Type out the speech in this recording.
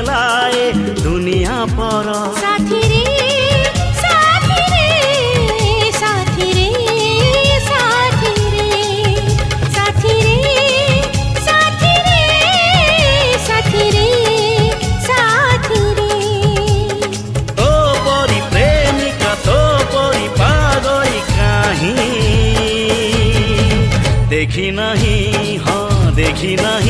खेलाए दुनिया पर। साथी रे साथी रे साथी रे साथी रे साथी रे साथी रे साथी रे साथी रे। तो परी प्रेमिका तो परी पागल कहीं देखी नहीं, हाँ देखी नहीं।